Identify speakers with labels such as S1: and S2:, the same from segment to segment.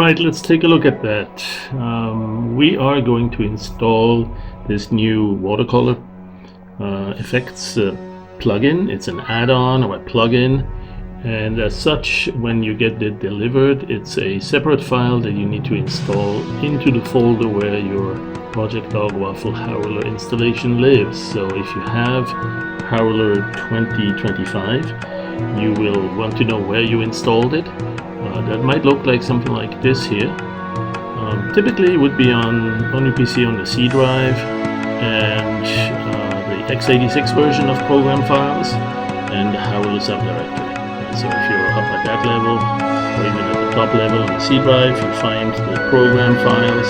S1: Alright, let's take a look at that. We are going to install this new Watercolor FX plugin. It's an add-on or a plugin, and as such, when you get it delivered, it's a separate file that you need to install into the folder where your Project Dog Waffle Howler installation lives. So if you have Howler 2025, you will want to know where you installed it. That might look like something like this here. Typically it would be on your PC on the C drive and the x86 version of program files and the Howler subdirectory. So if you're up at that level or even at the top level on the C drive, you find the program files,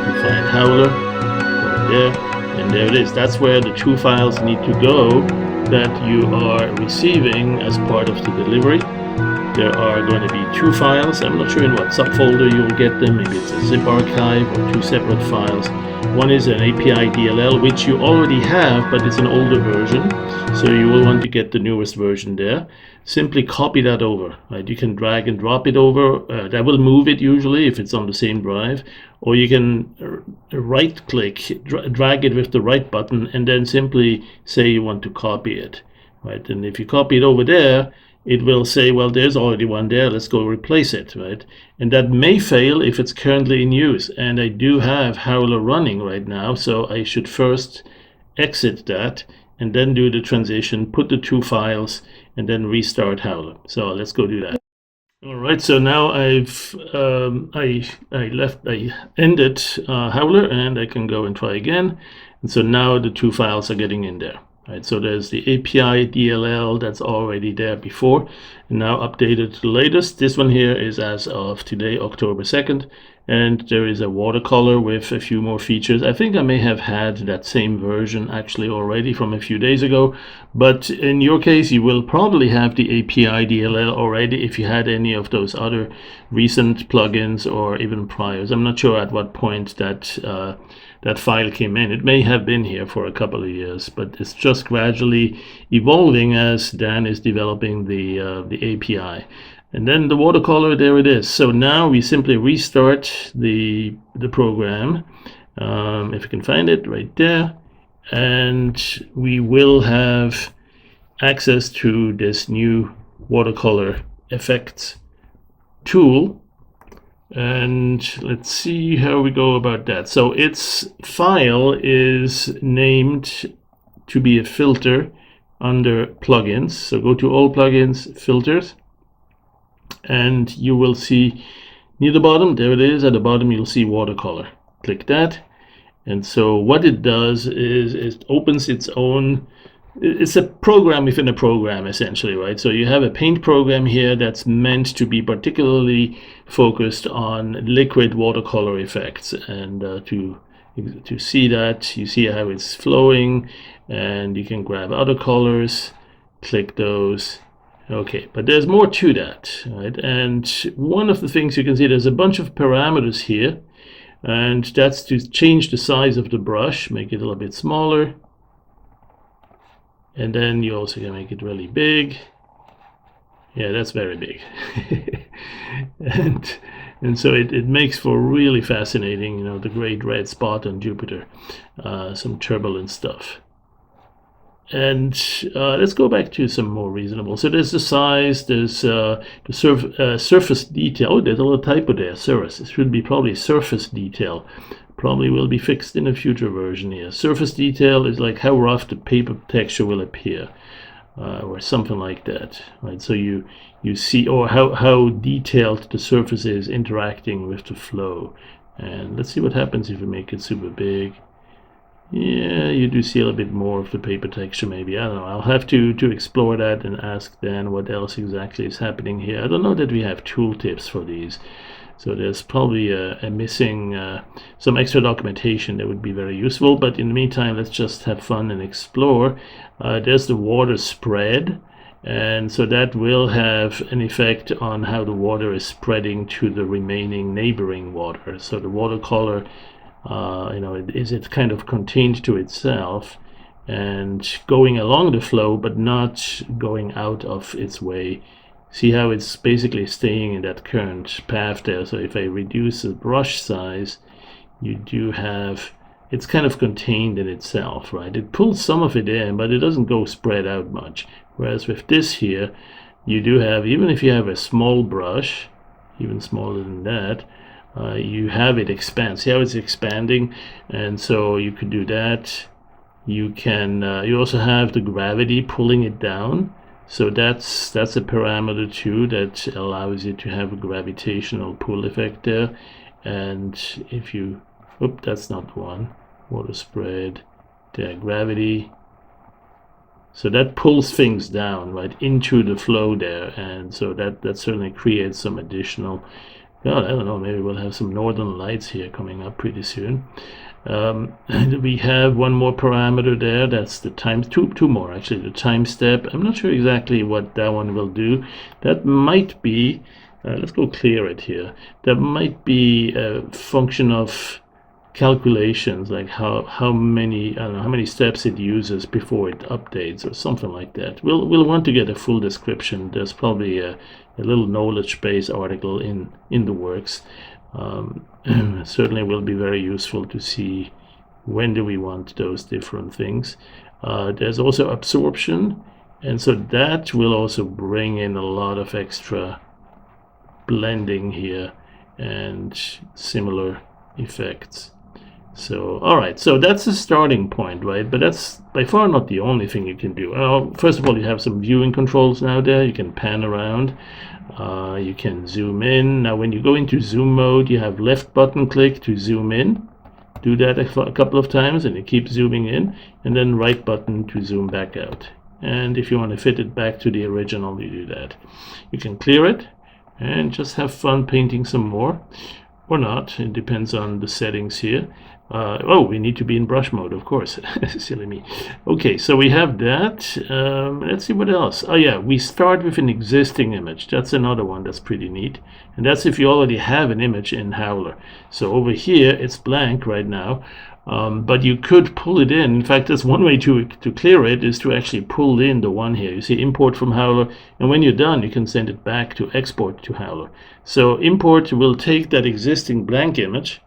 S1: you find Howler over there, and there it is. That's where the two files need to go that you are receiving as part of the delivery. There are going to be two files. I'm not sure in what subfolder you'll get them. Maybe it's a zip archive or two separate files. One is an API DLL, which you already have, but it's an older version. So you will want to get the newest version there. Simply copy that over. Right? You can drag and drop it over. That will move it usually if it's on the same drive. Or you can right-click, drag it with the right button, and then simply say you want to copy it. Right? And if you copy it over there, it will say, well, there's already one there, let's go replace it, right? And that may fail if it's currently in use. And I do have Howler running right now, so I should first exit that and then do the transition, put the two files, and then restart Howler. So let's go do that. All right, so now I've I ended Howler, and I can go and try again. And so now the two files are getting in there. Right, so there's the API DLL that's already there before, and now updated to the latest. This one here is as of today, October 2nd, and there is a watercolor with a few more features. I think I may have had that same version actually already from a few days ago, but in your case you will probably have the API DLL already if you had any of those other recent plugins or even priors. I'm not sure at what point that that file came in. It may have been here for a couple of years, but it's just gradually evolving as Dan is developing the API. And then the watercolor, there it is. So now we simply restart the program, if you can find it right there, and we will have access to this new Watercolor FX tool. And let's see how we go about that. So its file is named to be a filter under plugins. So go to all plugins, filters, and you will see near the bottom, there it is, at the bottom you'll see watercolor. Click that, and so what it does is it opens its own, it's a program within a program essentially, right? So you have a paint program here that's meant to be particularly focused on liquid watercolor effects, and to see that, you see how it's flowing, and you can grab other colors, click those. Okay, but there's more to that, right? And one of the things you can see, there's a bunch of parameters here, and that's to change the size of the brush, make it a little bit smaller. And then you also can make it really big. Yeah, that's very big. and so it makes for really fascinating, you know, the great red spot on Jupiter, some turbulent stuff. And let's go back to some more reasonable. So there's the size, there's the surface detail. Oh, there's a little typo there, surface. It should be probably surface detail. Probably will be fixed in a future version here. Surface detail is like how rough the paper texture will appear, or something like that, right? So you see, or how detailed the surface is interacting with the flow. And let's see what happens if we make it super big. Yeah, you do see a little bit more of the paper texture maybe. I don't know. I'll have to explore that and ask Dan what else exactly is happening here. I don't know that we have tooltips for these. So there's probably a missing some extra documentation that would be very useful. But in the meantime, let's just have fun and explore. There's the water spread. And so that will have an effect on how the water is spreading to the remaining neighboring water. So the watercolor, you know, is it kind of contained to itself and going along the flow, but not going out of its way See how it's basically staying in that current path there. So if I reduce the brush size, you do have, it's kind of contained in itself, right? It pulls some of it in, but it doesn't go spread out much. Whereas with this here, you do have, even if you have a small brush, even smaller than that, you have it expand. See how it's expanding? And so you could do that. You can, you also have the gravity pulling it down. So that's a parameter too that allows you to have a gravitational pull effect there. And if you, that's not one, water spread, there, gravity. So that pulls things down right into the flow there, and so that certainly creates some additional, well, I don't know, maybe we'll have some northern lights here coming up pretty soon. We have one more parameter there, that's the time, two more actually, the time step. I'm not sure exactly what that one will do. That might be, let's go clear it here. That might be a function of calculations, like how many, I don't know, how many steps it uses before it updates or something like that. We'll want to get a full description. There's probably a little knowledge base article in the works. Certainly will be very useful to see when do we want those different things. There's also absorption, and so that will also bring in a lot of extra blending here and similar effects. So, all right, so that's the starting point, right? But that's by far not the only thing you can do. First of all, you have some viewing controls now there. You can pan around. You can zoom in. Now, when you go into zoom mode, you have left button click to zoom in. Do that a couple of times, and you keep zooming in, and then right button to zoom back out. And if you want to fit it back to the original, you do that. You can clear it and just have fun painting some more. Or not, it depends on the settings here. Oh, we need to be in brush mode, of course. Silly me. Okay, so we have that. Let's see what else. Oh yeah, we start with an existing image. That's another one that's pretty neat. And that's if you already have an image in Howler. So over here, it's blank right now. But you could pull it in. In fact, that's one way to clear it, is to actually pull in the one here. You see import from Howler, and when you're done, you can send it back to export to Howler. So import will take that existing blank image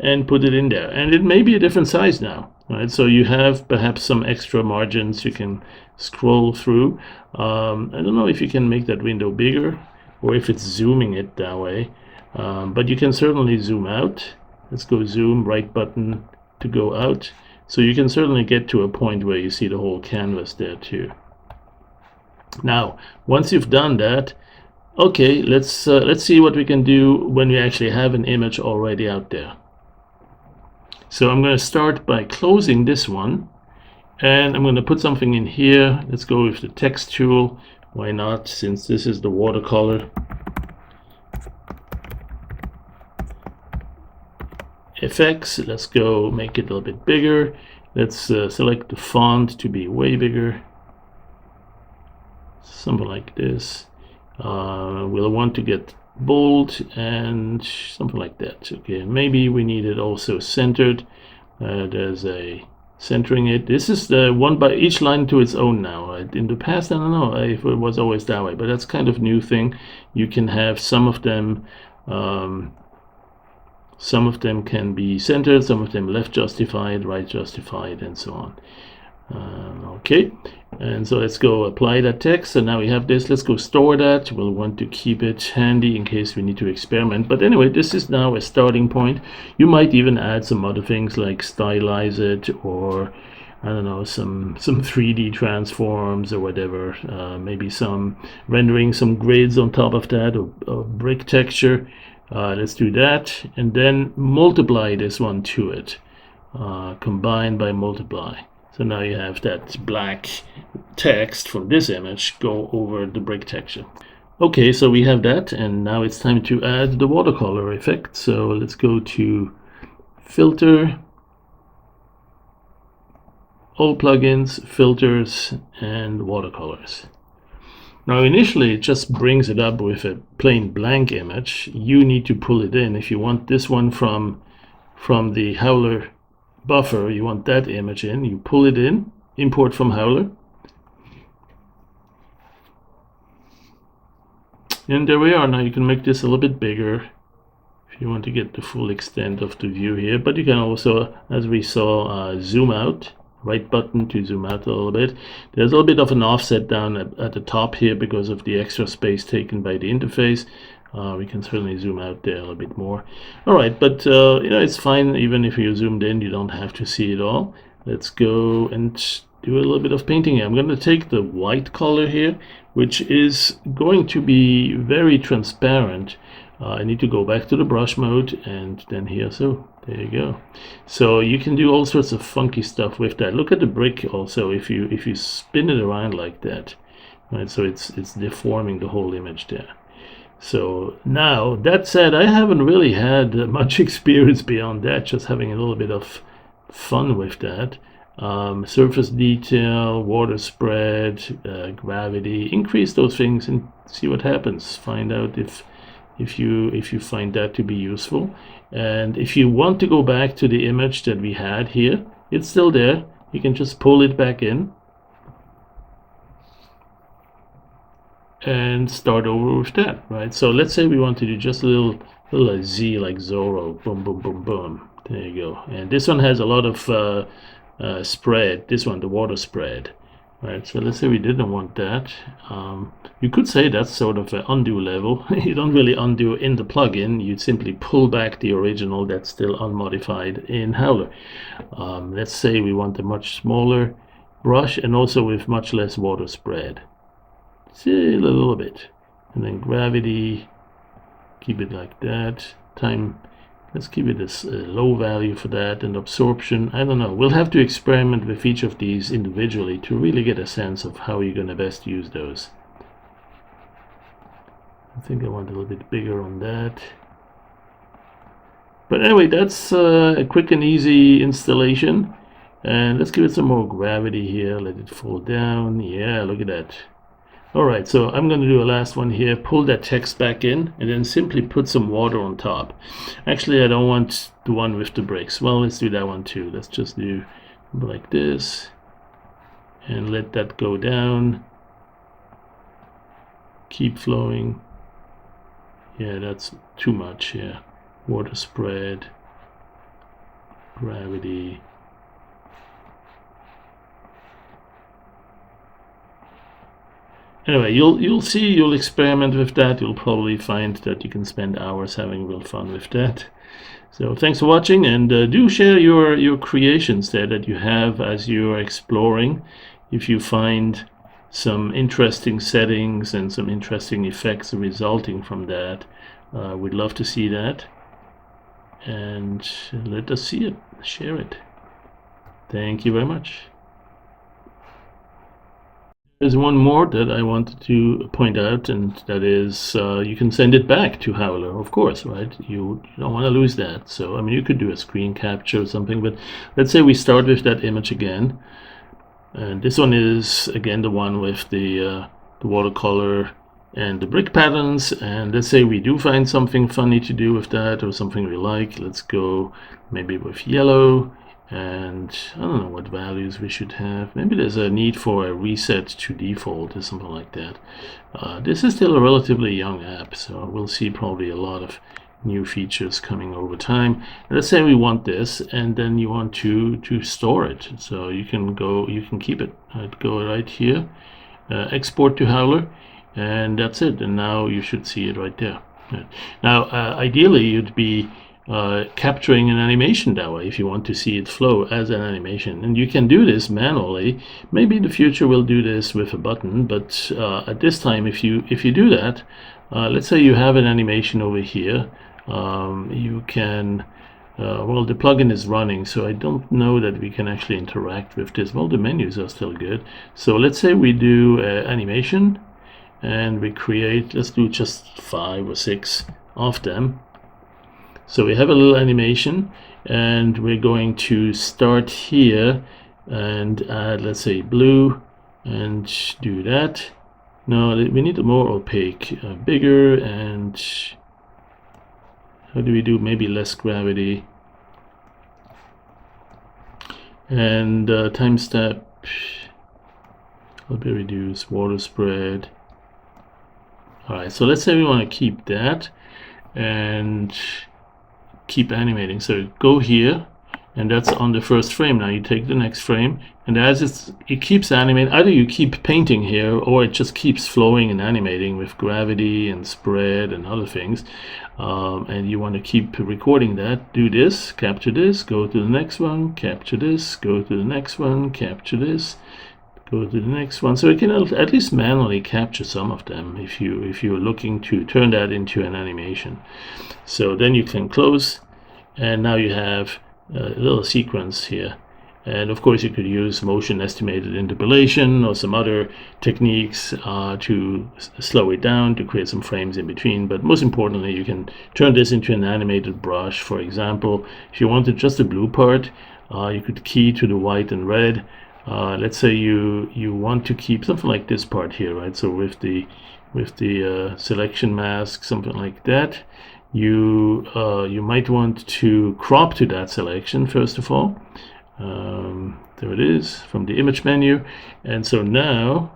S1: and put it in there. And it may be a different size now, right? So you have perhaps some extra margins you can scroll through. I don't know if you can make that window bigger or if it's zooming it that way. But you can certainly zoom out. Let's go zoom, right button to go out. So you can certainly get to a point where you see the whole canvas there too. Now, once you've done that, okay, let's see what we can do when we actually have an image already out there. So I'm going to start by closing this one, and I'm going to put something in here. Let's go with the text tool. Why not, since this is the watercolor FX. Let's go make it a little bit bigger. Let's select the font to be way bigger, something like this. We'll want to get bold and something like that. Okay, maybe we need it also centered. There's a centering it. This is the one by each line to its own now. In the past, I don't know if it was always that way, but that's kind of new thing. You can have some of them can be centered, some of them left justified, right justified, and so on. Okay, and so let's go apply that text. So now we have this. Let's go store that. We'll want to keep it handy in case we need to experiment. But anyway, this is now a starting point. You might even add some other things like stylize it, or I don't know, some 3D transforms or whatever. Maybe some rendering some grids on top of that, or brick texture. Let's do that, and then multiply this one to it. Combine by multiply. So now you have that black text from this image go over the brick texture. Okay, so we have that, and now it's time to add the watercolor effect. So let's go to Filter, All Plugins, Filters, and Watercolors. Now initially it just brings it up with a plain blank image. You need to pull it in. If you want this one from the Howler buffer, you want that image in, you pull it in, import from Howler. And there we are. Now you can make this a little bit bigger if you want to get the full extent of the view here, but you can also, as we saw, zoom out. Right button to zoom out a little bit. There's a little bit of an offset down at the top here because of the extra space taken by the interface. We can certainly zoom out there a little bit more. All right, but you know, it's fine even if you're zoomed in. You don't have to see it all. Let's go and do a little bit of painting here. I'm going to take the white color here, which is going to be very transparent. I need to go back to the brush mode and then here, so there you go. So you can do all sorts of funky stuff with that. Look at the brick also, if you spin it around like that, right? So it's deforming the whole image there. So now, that said, I haven't really had much experience beyond that, just having a little bit of fun with that. Surface detail, water spread, gravity, increase those things and see what happens. Find out if you find that to be useful. And if you want to go back to the image that we had here, it's still there. You can just pull it back in and start over with that, right? So let's say we want to do just a little Z like Zorro, boom, boom, boom, boom. There you go. And this one has a lot of spread. This one, the water spread. Right, so let's say we didn't want that. You could say that's sort of an undo level. You don't really undo in the plugin. You simply pull back the original that's still unmodified in Howler. Let's say we want a much smaller brush and also with much less water spread. See, a little bit. And then gravity, keep it like that. Time, let's keep it as a low value for that. And absorption, I don't know. We'll have to experiment with each of these individually to really get a sense of how you're going to best use those. I think I want a little bit bigger on that. But anyway, that's a quick and easy installation. And let's give it some more gravity here. Let it fall down. Yeah, look at that. Alright, so I'm going to do a last one here. Pull that text back in and then simply put some water on top. Actually, I don't want the one with the bricks. Well, let's do that one too. Let's just do like this and let that go down. Keep flowing. Yeah, that's too much. Yeah, water spread, gravity. Anyway, you'll see, you'll experiment with that. You'll probably find that you can spend hours having real fun with that. So thanks for watching, and do share your creations there that you have as you're exploring. If you find some interesting settings and some interesting effects resulting from that, we'd love to see that. And let us see it, share it. Thank you very much. There's one more that I wanted to point out, and that is you can send it back to Howler, of course, right? You don't want to lose that. So, I mean, you could do a screen capture or something, but let's say we start with that image again. And this one is, again, the one with the watercolor and the brick patterns. And let's say we do find something funny to do with that or something we like. Let's go maybe with yellow. And I don't know what values we should have. Maybe there's a need for a reset to default or something like that. This is still a relatively young app, so we'll see probably a lot of new features coming over time. Let's say we want this, and then you want to store it. So you can keep it. I'd go right here, export to Howler, and that's it. And now you should see it right there. Now, ideally, you'd be capturing an animation that way if you want to see it flow as an animation, and you can do this manually. Maybe in the future we'll do this with a button, but at this time, if you do that, let's say you have an animation over here, you can well, the plugin is running, so I don't know that we can actually interact with this. Well, the menus are still good. So let's say we do animation and we create, let's do just 5 or 6 of them. So we have a little animation, and we're going to start here and add, let's say, blue, and do that. No, we need a more opaque, bigger, and how do we do? Maybe less gravity. And time step, a little bit reduce, water spread. All right, so let's say we want to keep that and keep animating. So go here, and that's on the first frame. Now you take the next frame, and as it keeps animating, either you keep painting here or it just keeps flowing and animating with gravity and spread and other things. And you want to keep recording that. Do this, capture this, go to the next one, capture this, go to the next one, capture this, go to the next one. So you can at least manually capture some of them if you're looking to turn that into an animation. So then you can close, and now you have a little sequence here. And of course you could use motion estimated interpolation or some other techniques to slow it down, to create some frames in between. But most importantly, you can turn this into an animated brush. For example, if you wanted just the blue part, you could key to the white and red. Let's say you want to keep something like this part here, right? So with the selection mask, something like that, you might want to crop to that selection first of all. There it is from the image menu, and so now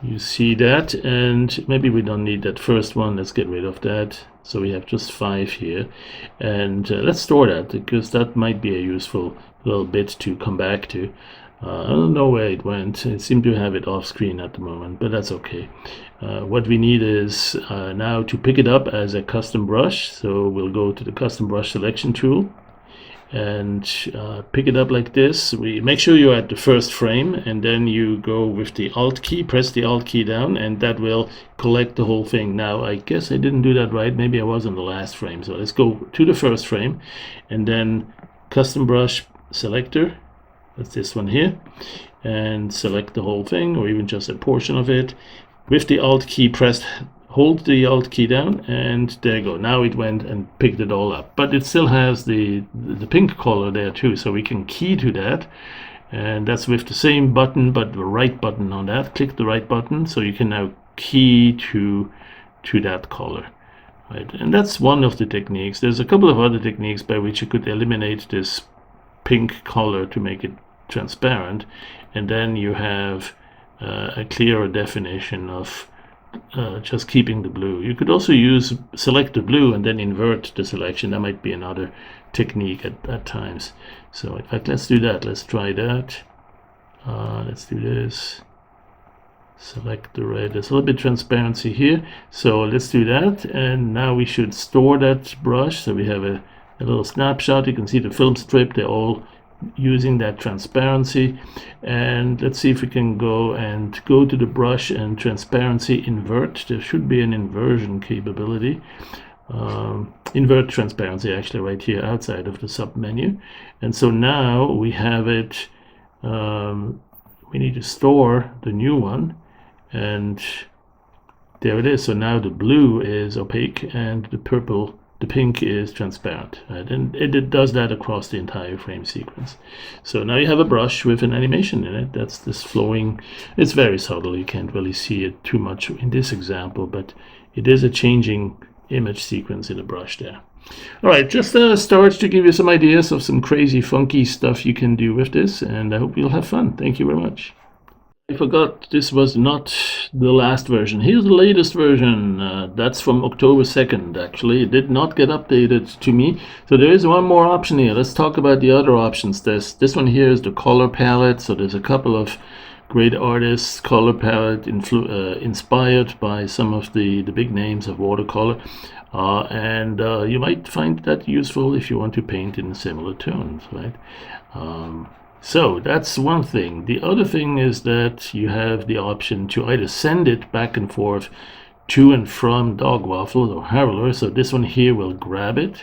S1: you see that, and maybe we don't need that first one. Let's get rid of that. So we have just 5 here, and let's store that because that might be a useful little bit to come back to. I don't know where it went. It seemed to have it off screen at the moment, but that's okay. What we need is now to pick it up as a custom brush. So we'll go to the custom brush selection tool and pick it up like this. We make sure you're at the first frame, and then you go with the Alt key, press the Alt key down, and that will collect the whole thing. Now I guess I didn't do that right. Maybe I was on the last frame. So let's go to the first frame, and then custom brush selector, that's this one here, and select the whole thing or even just a portion of it. With the Alt key pressed, hold the Alt key down, and there you go. Now it went and picked it all up, but it still has the pink color there too, so we can key to that, and that's with the same button but the right button on that. Click the right button so you can now key to that color, right? And that's one of the techniques. There's a couple of other techniques by which you could eliminate this pink color to make it transparent, and then you have a clearer definition of just keeping the blue. You could also select the blue and then invert the selection. That might be another technique at times. So in fact, let's do that. Let's try that. Let's do this. Select the red. There's a little bit of transparency here. So let's do that. And now we should store that brush. So we have a little snapshot. You can see the film strip. They're all using that transparency, and let's see if we can go to the brush and transparency invert. There should be an inversion capability. Invert transparency actually right here outside of the sub menu, and so now we have it. We need to store the new one, and there it is. So now the blue is opaque and the pink is transparent, right? And it does that across the entire frame sequence. So now you have a brush with an animation in it. That's this flowing. It's very subtle. You can't really see it too much in this example, but it is a changing image sequence in a brush there. All right, just a start to give you some ideas of some crazy, funky stuff you can do with this, and I hope you'll have fun. Thank you very much. I forgot this was not the last version. Here's the latest version. That's from October 2nd, actually. It did not get updated to me. So there is one more option here. Let's talk about the other options. This one here is the color palette. So there's a couple of great artists' color palette inspired by some of the big names of watercolor. And you might find that useful if you want to paint in similar tones, right? So that's one thing. The other thing is that you have the option to either send it back and forth to and from Dog Waffle or Howler. So this one here will grab it,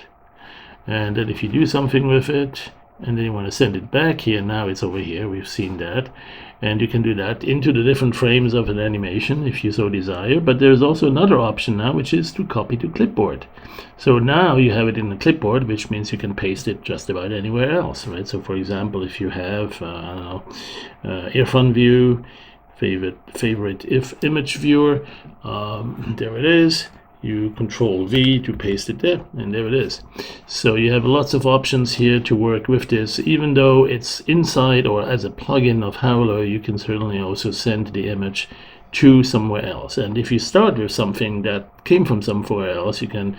S1: and then if you do something with it and then you want to send it back here, now it's over here. We've seen that, and you can do that into the different frames of an animation if you so desire. But there's also another option now, which is to copy to clipboard. So now you have it in the clipboard, which means you can paste it just about anywhere else, right? So for example, if you have I don't know, earphone view, favorite image viewer, there it is. You Control V to paste it there, and there it is. So you have lots of options here to work with this. Even though it's inside or as a plugin of Howler, you can certainly also send the image to somewhere else. And if you start with something that came from somewhere else, you can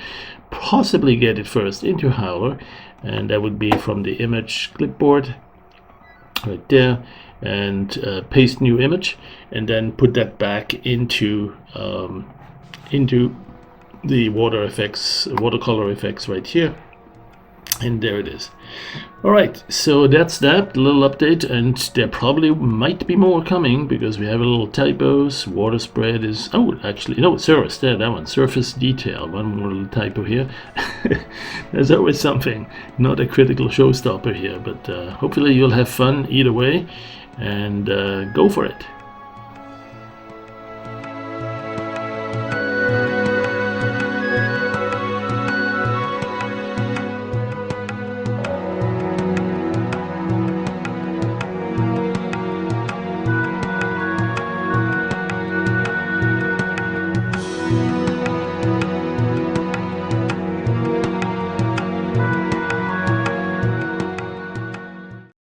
S1: possibly get it first into Howler, and that would be from the image clipboard right there, and paste new image, and then put that back into the watercolor FX right here, and there it is. All right, so that's that little update, and there probably might be more coming because we have a little typos. Water spread is, oh, actually, no, surface, there, that one, surface detail, one more little typo here. There's always something, not a critical showstopper here, but hopefully you'll have fun either way, and go for it.